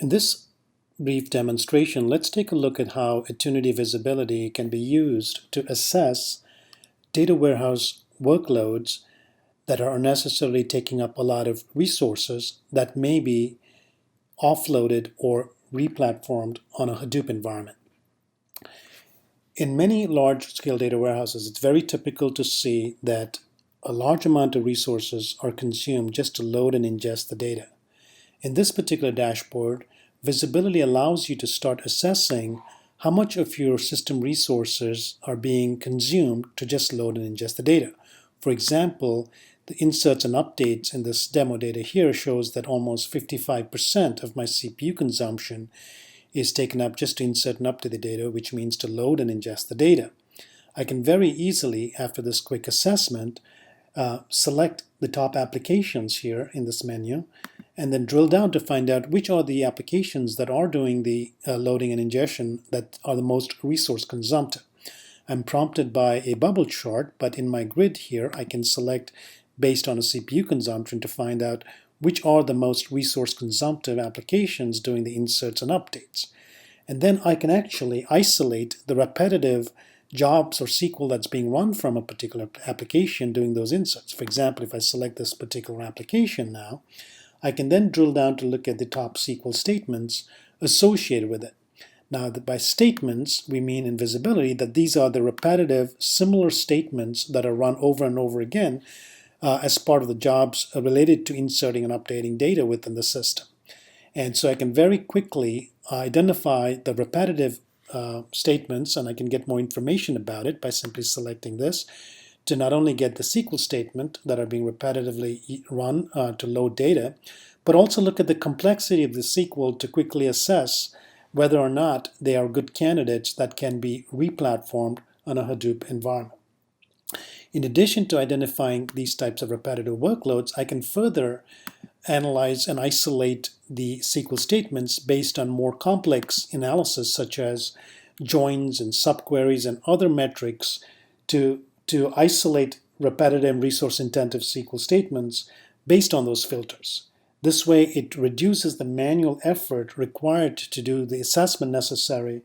In this brief demonstration, let's take a look at how Attunity Visibility can be used to assess data warehouse workloads that are unnecessarily taking up a lot of resources that may be offloaded or replatformed on a Hadoop environment. In many large-scale data warehouses, it's very typical to see that a large amount of resources are consumed just to load and ingest the data. In this particular dashboard, visibility allows you to start assessing how much of your system resources are being consumed to just load and ingest the data. For example, the inserts and updates in this demo data here shows that almost 55% of my CPU consumption is taken up just to insert and update the data, which means to load and ingest the data. I can very easily, after this quick assessment, select the top applications here in this menu and then drill down to find out which are the applications that are doing the loading and ingestion that are the most resource consumptive. I'm prompted by a bubble chart, but in my grid here I can select based on a CPU consumption to find out which are the most resource consumptive applications doing the inserts and updates. And then I can actually isolate the repetitive jobs or SQL that's being run from a particular application doing those inserts. For example, if I select this particular application now, I can then drill down to look at the top SQL statements associated with it. Now, by statements, we mean in visibility that these are the repetitive, similar statements that are run over and over again as part of the jobs related to inserting and updating data within the system. And so I can very quickly identify the repetitive statements, and I can get more information about it by simply selecting this to not only get the SQL statement that are being repetitively run to load data, but also look at the complexity of the SQL to quickly assess whether or not they are good candidates that can be replatformed on a Hadoop environment. In addition to identifying these types of repetitive workloads, I can further analyze and isolate the SQL statements based on more complex analysis such as joins and subqueries and other metrics to isolate repetitive and resource-intensive SQL statements based on those filters. This way, it reduces the manual effort required to do the assessment necessary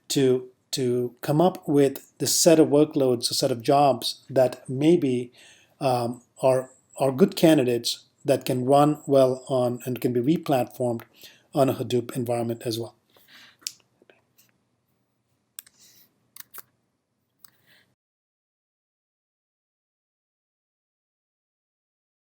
to come up with the set of workloads, a set of jobs that maybe are good candidates that can run well on and can be replatformed on a Hadoop environment as well.